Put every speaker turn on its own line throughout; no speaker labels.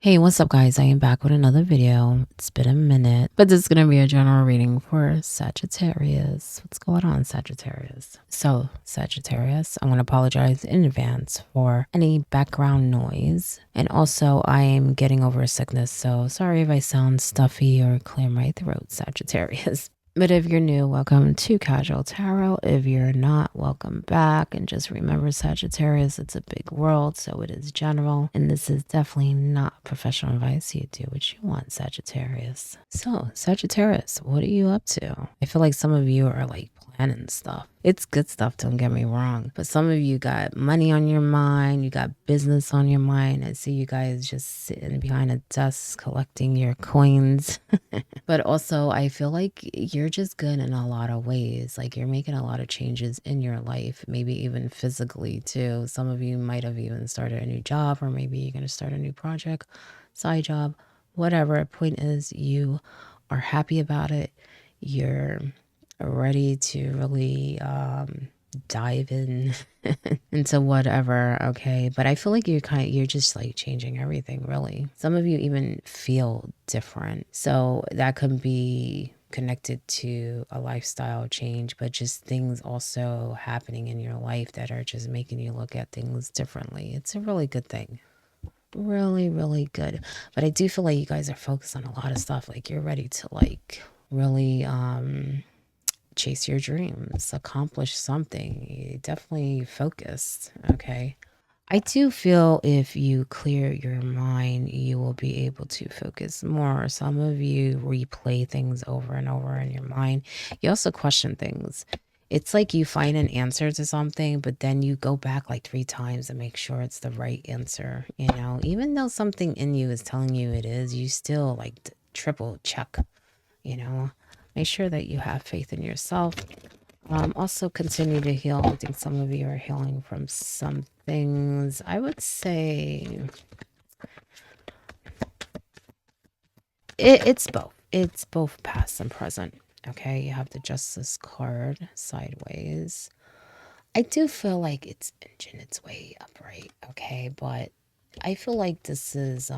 Hey, what's up, guys? I am back with another video. It's been a minute, but this is going to be a general reading for Sagittarius. What's going on, Sagittarius? So, Sagittarius, I want to apologize in advance for any background noise. And also, I am getting over a sickness, so sorry if I sound stuffy or clear my throat, Sagittarius. But if you're new, welcome to Casual Tarot. If you're not, welcome back. And just remember, Sagittarius, it's a big world, so it is general. And this is definitely not professional advice. You do what you want, Sagittarius. So, Sagittarius, what are you up to? I feel like some of you are like planning stuff. It's good stuff, don't get me wrong. But some of you got money on your mind, you got business on your mind. I see you guys just sitting behind a desk collecting your coins. But also, I feel like you're just good in a lot of ways. Like you're making a lot of changes in your life, maybe even physically too. Some of you might have even started a new job, or maybe you're going to start a new project, side job, whatever. Point is, you are happy about it. You're ready to really dive in into whatever. Okay, but I feel like you're just like changing everything, really. Some of you even feel different, so that could be connected to a lifestyle change, but just things also happening in your life that are just making you look at things differently. It's a really good thing, really good. But I do feel like you guys are focused on a lot of stuff. Like you're ready to like really chase your dreams, accomplish something. You definitely focused. Okay, I do feel if you clear your mind, you will be able to focus more. Some of you replay things over and over in your mind. You also question things. It's like you find an answer to something, but then you go back like 3 times and make sure it's the right answer. You know, even though something in you is telling you it is, you still like triple check, you know, make sure that you have faith in yourself. Also continue to heal. I think some of you are healing from some things. I would say it's both. It's both past and present. Okay, you have the Justice card sideways. I do feel like it's inching its way upright. Okay, but I feel like this is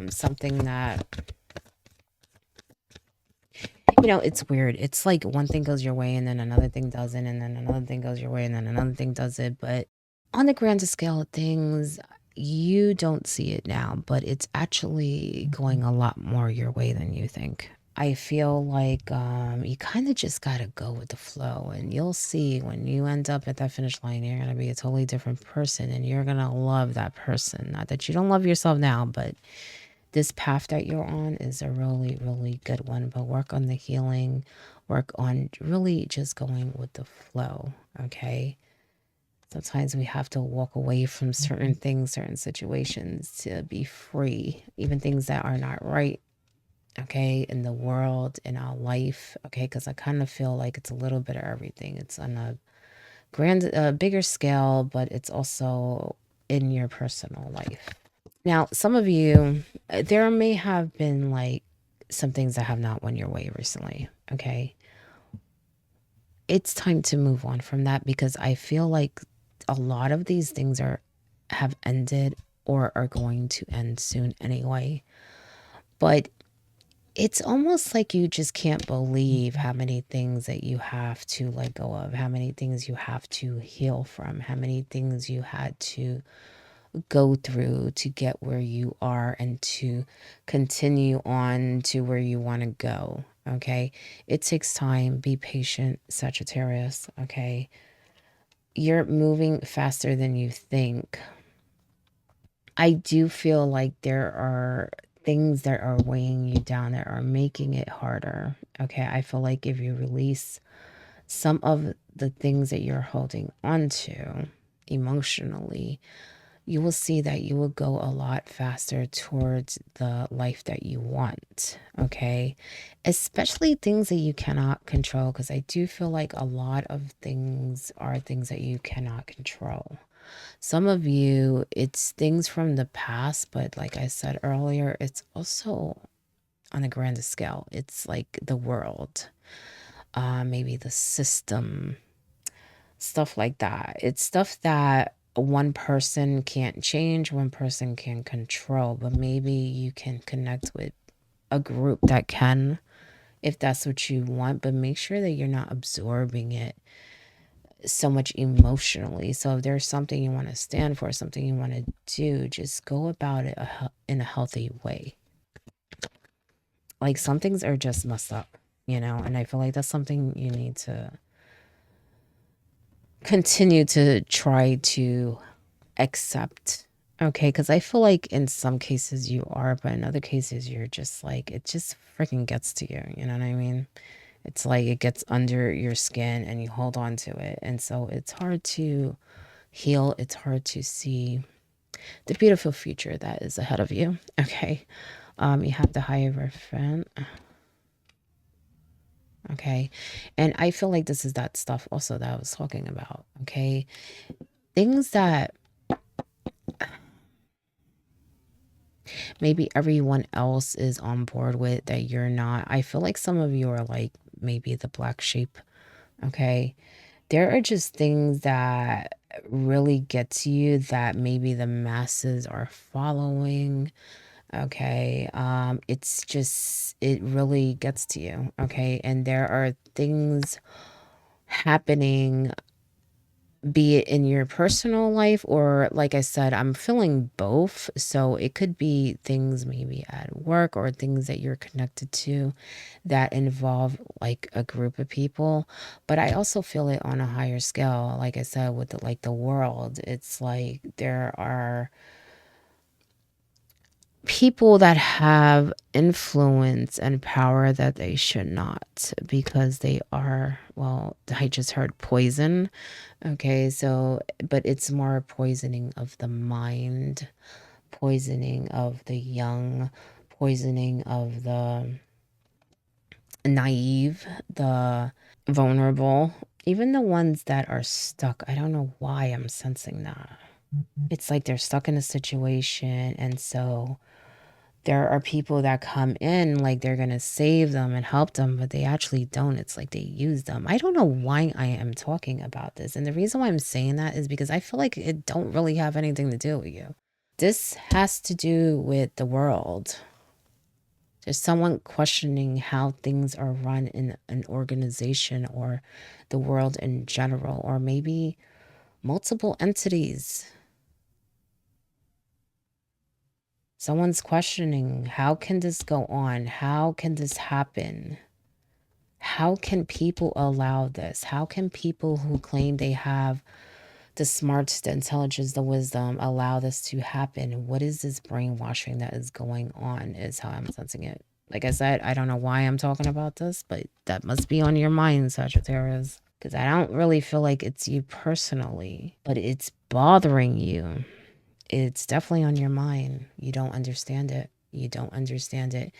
something that, you know, it's weird. It's like one thing goes your way and then another thing doesn't, and then another thing goes your way and then another thing does it. But on the grander scale of things, you don't see it now, but it's actually going a lot more your way than you think. I feel like you kind of just got to go with the flow, and you'll see when you end up at that finish line, you're going to be a totally different person, and you're going to love that person. Not that you don't love yourself now, but this path that you're on is a really good one. But work on the healing, work on really just going with the flow. Okay, sometimes we have to walk away from certain things, certain situations to be free, even things that are not right, okay, in the world, in our life, okay, because I kind of feel like it's a little bit of everything. It's on a bigger scale, but it's also in your personal life. Now, some of you, there may have been like some things that have not went your way recently, okay? It's time to move on from that because I feel like a lot of these things have ended or are going to end soon anyway. But it's almost like you just can't believe how many things that you have to let go of, how many things you have to heal from, how many things you had to go through to get where you are and to continue on to where you want to go. Okay, it takes time. Be patient, Sagittarius. Okay, you're moving faster than you think. I do feel like there are things that are weighing you down, that are making it harder. Okay, I feel like if you release some of the things that you're holding onto emotionally, you will see that you will go a lot faster towards the life that you want. Okay, especially things that you cannot control, because I do feel like a lot of things are things that you cannot control. Some of you, it's things from the past, but like I said earlier, it's also on a grander scale. It's like the world, maybe the system, stuff like that. It's stuff that one person can't change, one person can control, but maybe you can connect with a group that can, if that's what you want, but make sure that you're not absorbing it so much emotionally. So if there's something you want to stand for, something you want to do, just go about it in a healthy way. Like some things are just messed up, you know, and I feel like that's something you need to continue to try to accept. Okay, because I feel like in some cases you are, but in other cases you're just like, it just freaking gets to you. You know what I mean? It's like it gets under your skin and you hold on to it. And so it's hard to heal. It's hard to see the beautiful future that is ahead of you. Okay. You have the Hierophant. Okay. And I feel like this is that stuff also that I was talking about. Okay. Things that maybe everyone else is on board with that you're not. I feel like some of you are like maybe the black sheep. Okay. There are just things that really get to you that maybe the masses are following. Okay. It's just, it really gets to you. Okay. And there are things happening, be it in your personal life or like I said, I'm feeling both. So it could be things maybe at work or things that you're connected to that involve like a group of people. But I also feel it on a higher scale. Like I said, with the world, it's like there are people that have influence and power that they should not because they are, well, I just heard poison. Okay, so, but it's more poisoning of the mind, poisoning of the young, poisoning of the naive, the vulnerable, even the ones that are stuck. I don't know why I'm sensing that. It's like they're stuck in a situation, and so there are people that come in like they're going to save them and help them, but they actually don't. It's like they use them. I don't know why I am talking about this. And the reason why I'm saying that is because I feel like it don't really have anything to do with you. This has to do with the world. There's someone questioning how things are run in an organization or the world in general, or maybe multiple entities. Someone's questioning, how can this go on? How can this happen? How can people allow this? How can people who claim they have the smarts, the intelligence, the wisdom allow this to happen? What is this brainwashing that is going on, is how I'm sensing it. Like I said, I don't know why I'm talking about this, but that must be on your mind, Sagittarius. Because I don't really feel like it's you personally, but it's bothering you. It's definitely on your mind. You don't understand it. You don't understand it.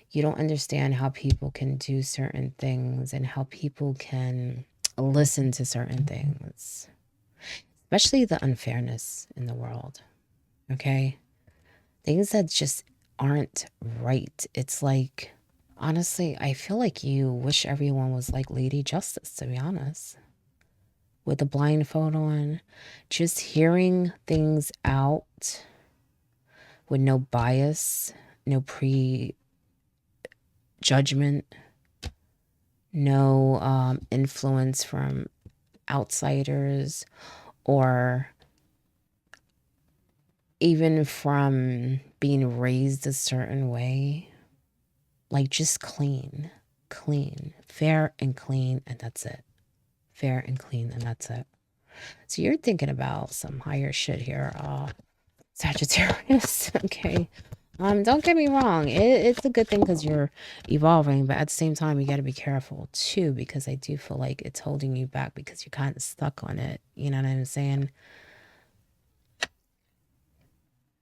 You don't understand how people can do certain things and how people can listen to certain things, especially the unfairness in the world. Okay. Things that just aren't right. It's like, honestly, I feel like you wish everyone was like Lady Justice, to be honest. With the blindfold on, just hearing things out with no bias, no prejudgment, no influence from outsiders or even from being raised a certain way. Like just clean, clean, fair and clean, and that's it. Fair and clean, and that's it. So you're thinking about some higher shit here, Sagittarius. Okay. Don't get me wrong. It's a good thing because you're evolving, but at the same time, you got to be careful too, because I do feel like it's holding you back because you're kind of stuck on it. You know what I'm saying?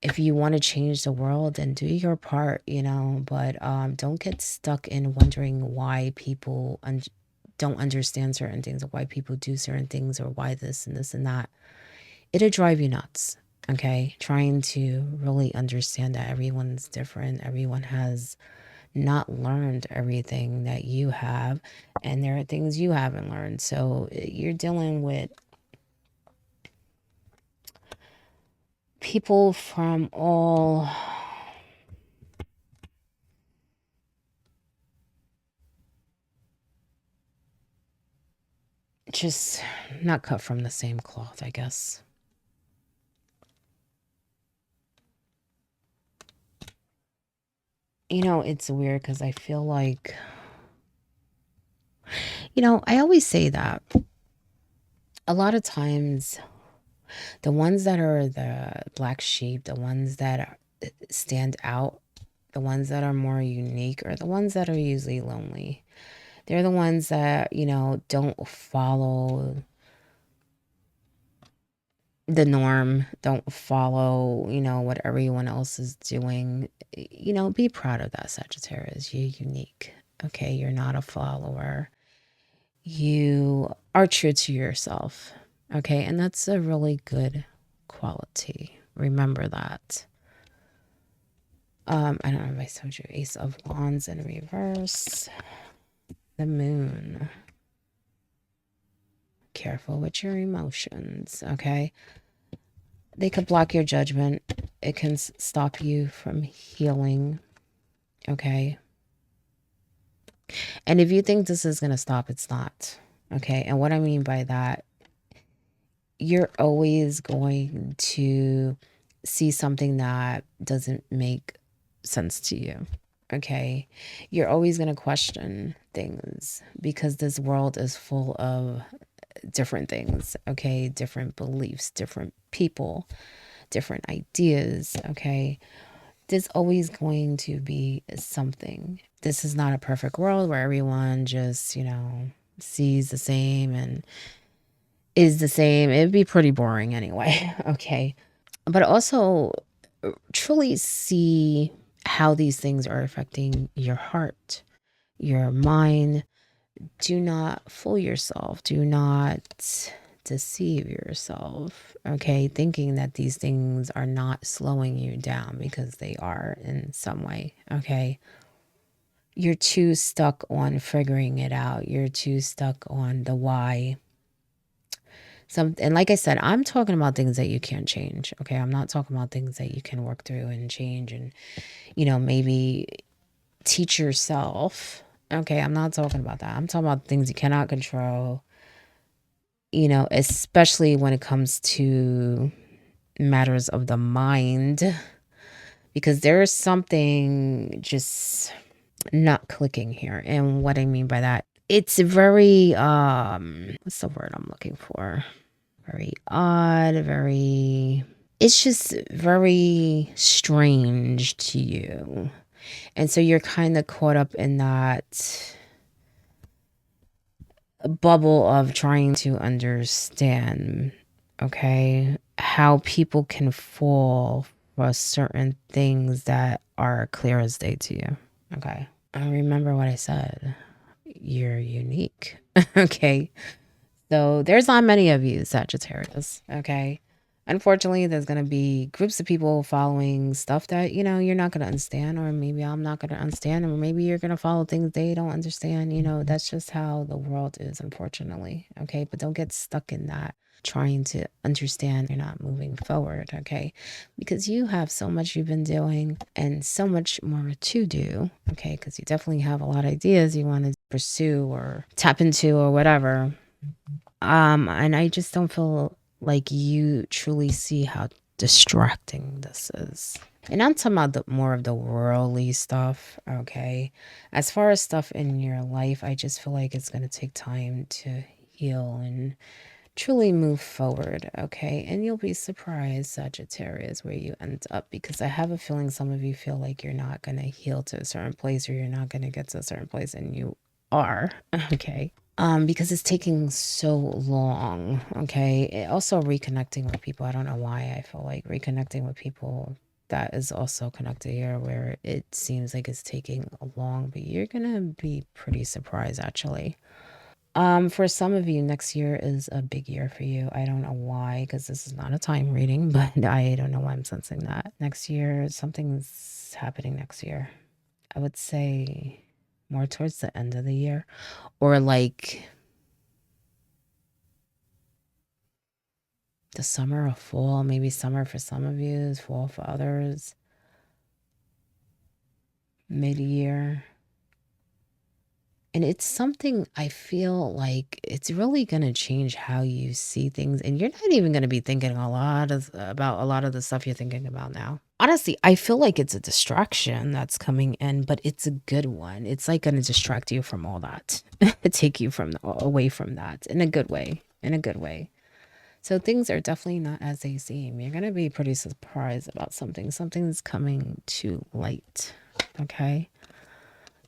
If you want to change the world, then do your part, you know, but don't get stuck in wondering why people don't understand certain things or why people do certain things or why this and this and that. It'll drive you nuts. Okay, trying to really understand that everyone's different. Everyone has not learned everything that you have, and there are things you haven't learned. So you're dealing with people from all just not cut from the same cloth, I guess. You know, it's weird because I feel like, you know, I always say that a lot of times the ones that are the black sheep, the ones that stand out, the ones that are more unique, are the ones that are usually lonely. They're the ones that, you know, don't follow the norm, don't follow, you know, what everyone else is doing. You know, be proud of that, Sagittarius. You're unique. Okay, you're not a follower. You are true to yourself. Okay, and that's a really good quality. Remember that. I don't know if I told you, Ace of Wands in reverse. The Moon. Careful with your emotions, okay? They could block your judgment. It can stop you from healing, okay? And if you think this is going to stop, it's not, okay? And what I mean by that, you're always going to see something that doesn't make sense to you, okay? You're always going to question things because this world is full of different things, okay? Different beliefs, different people, different ideas, okay? There's always going to be something. This is not a perfect world where everyone just, you know, sees the same and is the same. It'd be pretty boring anyway, okay? But also truly see how these things are affecting your heart, your mind. Do not fool yourself. Do not deceive yourself, okay? Thinking that these things are not slowing you down, because they are in some way, okay? You're too stuck on figuring it out. You're too stuck on the why. And like I said, I'm talking about things that you can't change, okay? I'm not talking about things that you can work through and change and, you know, maybe teach yourself. Okay, I'm not talking about that. I'm talking about things you cannot control, you know, especially when it comes to matters of the mind, because there's something just not clicking here. And what I mean by that, it's very, what's the word I'm looking for? Very odd, very, it's just very strange to you. And so you're kind of caught up in that bubble of trying to understand, okay, how people can fall for certain things that are clear as day to you. Okay. I remember what I said. You're unique. Okay. So there's not many of you, Sagittarius. Okay. Unfortunately, there's going to be groups of people following stuff that, you know, you're not going to understand, or maybe I'm not going to understand, or maybe you're going to follow things they don't understand. You know, that's just how the world is, unfortunately. Okay. But don't get stuck in that, trying to understand. You're not moving forward. Okay. Because you have so much you've been doing and so much more to do. Okay. Because you definitely have a lot of ideas you want to pursue or tap into or whatever. And I just don't feel like you truly see how distracting this is. And I'm talking about more of the worldly stuff, okay? As far as stuff in your life, I just feel like it's going to take time to heal and truly move forward, okay? And you'll be surprised, Sagittarius, where you end up, because I have a feeling some of you feel like you're not going to heal to a certain place, or you're not going to get to a certain place, and you are, okay? Because it's taking so long, okay? Also reconnecting with people. I don't know why I feel like reconnecting with people that is also connected here, where it seems like it's taking long, but you're gonna be pretty surprised, actually. For some of you, next year is a big year for you. I don't know why, because this is not a time reading, but I don't know why I'm sensing that. Next year, something's happening next year. I would say more towards the end of the year, or like the summer or fall, maybe summer for some of you, fall for others, mid-year. And it's something I feel like it's really going to change how you see things. And you're not even going to be thinking about a lot of the stuff you're thinking about now. Honestly, I feel like it's a distraction that's coming in, but it's a good one. It's like going to distract you from all that, take you from away from that in a good way, in a good way. So things are definitely not as they seem. You're going to be pretty surprised about something. Something's coming to light. Okay.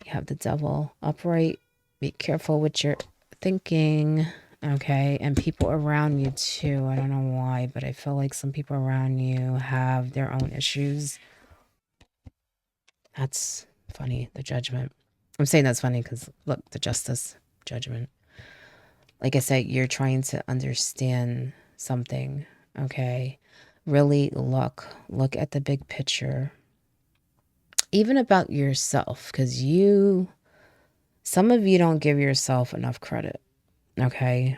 You have the devil upright. Be careful with your thinking. Okay. And people around you too. I don't know why, but I feel like some people around you have their own issues. That's funny. The judgment. I'm saying that's funny because look, the justice, judgment. Like I said, you're trying to understand something. Okay. Really look at the big picture. Even about yourself, because some of you don't give yourself enough credit, okay?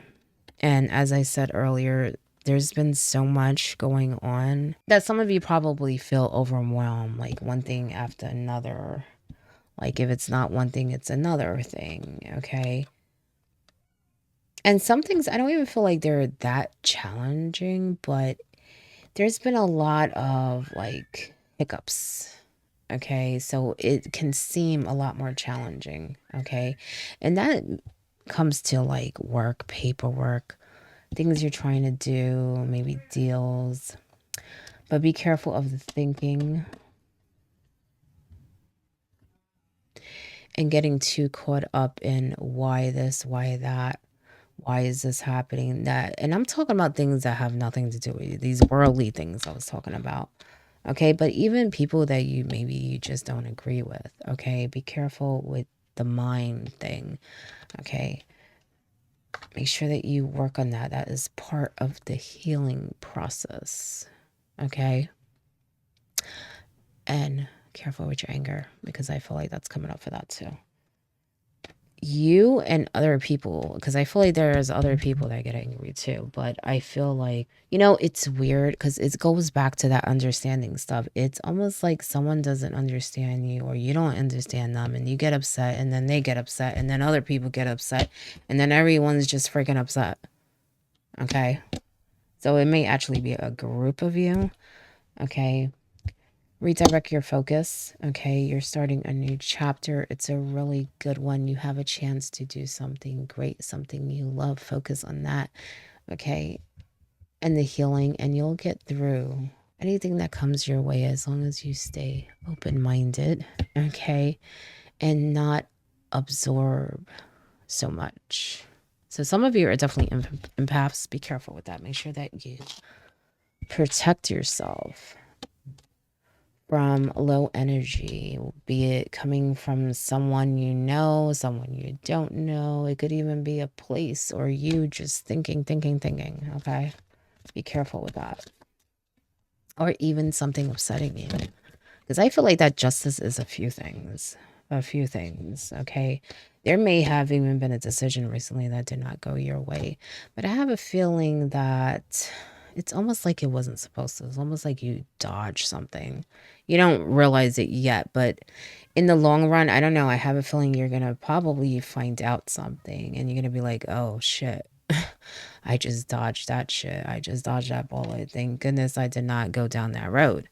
And as I said earlier, there's been so much going on that some of you probably feel overwhelmed, like one thing after another. Like if it's not one thing, it's another thing, okay? And some things, I don't even feel like they're that challenging, but there's been a lot of like hiccups. Okay, so it can seem a lot more challenging. Okay, and that comes to like work, paperwork, things you're trying to do, maybe deals. But be careful of the thinking and getting too caught up in why this, why that. Why is this happening? That, and I'm talking about things that have nothing to do with you, these worldly things I was talking about. Okay, but even people that you just don't agree with. Okay, be careful with the mind thing. Okay, make sure that you work on that. That is part of the healing process. Okay, and careful with your anger because I feel like that's coming up for that too. You and other people, because I feel like there's other people that get angry too, but I feel like, it's weird because it goes back to that understanding stuff. It's almost like someone doesn't understand you or you don't understand them and you get upset and then they get upset and then other people get upset and then everyone's just freaking upset. Okay. So it may actually be a group of you. Okay. Redirect your focus. Okay, you're starting a new chapter. It's a really good one. You have a chance to do something great, something you love. Focus on that. Okay, and the healing, and you'll get through anything that comes your way as long as you stay open-minded. Okay, and not absorb so much. So some of you are definitely empaths. Be careful with that. Make sure that you protect yourself from low energy, be it coming from someone you know, someone you don't know. It could even be a place or you just thinking. Okay, be careful with that. Or even something upsetting you, because I feel like that justice is a few things. Okay, there may have even been a decision recently that did not go your way, but I have a feeling that it's almost like it wasn't supposed to. It's almost like you dodged something. You don't realize it yet, but in the long run, I don't know. I have a feeling you're going to probably find out something and you're going to be like, oh shit, I just dodged that shit. I just dodged that bullet. Thank goodness I did not go down that road.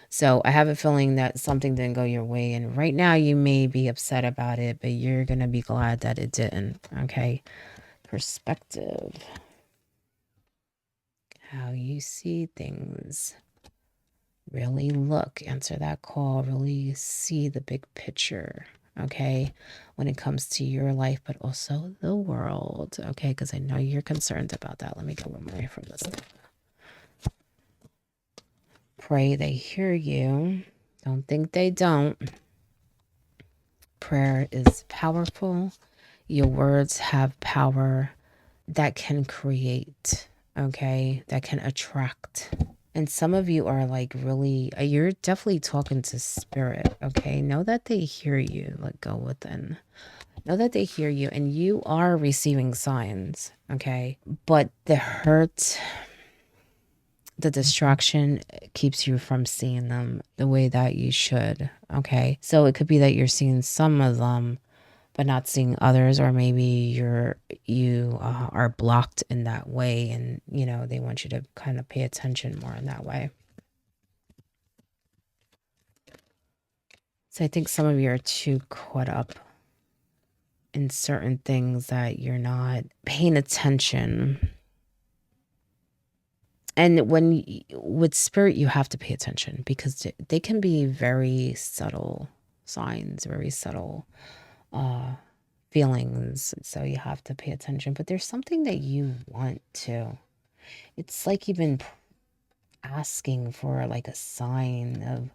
So I have a feeling that something didn't go your way. And right now you may be upset about it, but you're going to be glad that it didn't. Okay. Perspective. How you see things. Really look, answer that call, really see the big picture, okay, when it comes to your life, but also the world, okay, because I know you're concerned about that. Let me get one more from this. Pray they hear you. Don't think they don't. Prayer is powerful. Your words have power that can create, okay, that can attract. And some of you are like really, you're definitely talking to spirit, okay? Know that they hear you, like go within. Know that they hear you and you are receiving signs, okay? But the hurt, the distraction keeps you from seeing them the way that you should. Okay. So it could be that you're seeing some of them, but not seeing others, or maybe you are blocked in that way, and they want you to kind of pay attention more in that way. So I think some of you are too caught up in certain things that you're not paying attention. And with spirit, you have to pay attention, because they can be very subtle signs, very subtle feelings. So you have to pay attention. But there's something that you want to. It's like you've been asking for like a sign of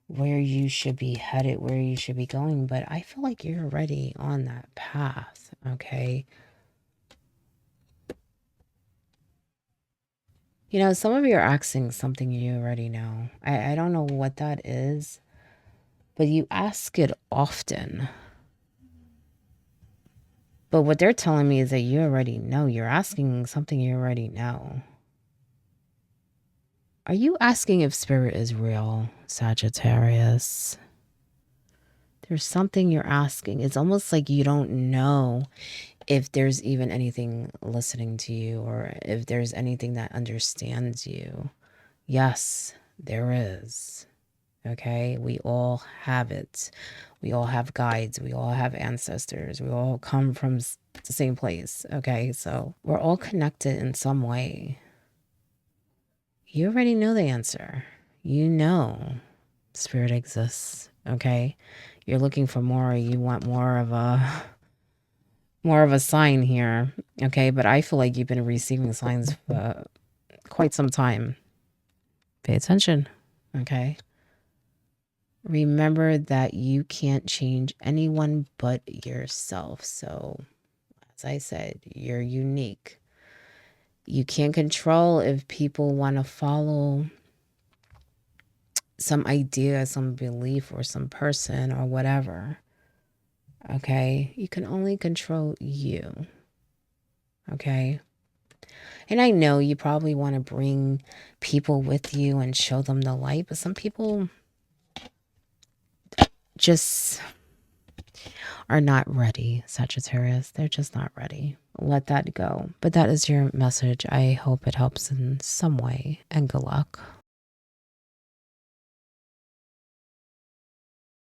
where you should be headed, where you should be going. But I feel like you're already on that path. Okay. Some of you are asking something you already know. I don't know what that is, but you ask it often. But what they're telling me is that you already know. You're asking something you already know. Are you asking if spirit is real, Sagittarius? There's something you're asking. It's almost like you don't know if there's even anything listening to you, or if there's anything that understands you. Yes, there is. Okay, we all have it. We all have guides. We all have ancestors. We all come from the same place. Okay, so we're all connected in some way. You already know the answer. You know spirit exists. Okay, you're looking for more. You want more of a sign here. Okay, but I feel like you've been receiving signs for quite some time. Pay attention. Okay. Remember that you can't change anyone but yourself. So, as I said, you're unique. You can't control if people want to follow some idea, some belief, or some person, or whatever. Okay? You can only control you. Okay? And I know you probably want to bring people with you and show them the light, but some people just are not ready, Sagittarius. They're just not ready. Let that go. But that is your message. I hope it helps in some way, and good luck.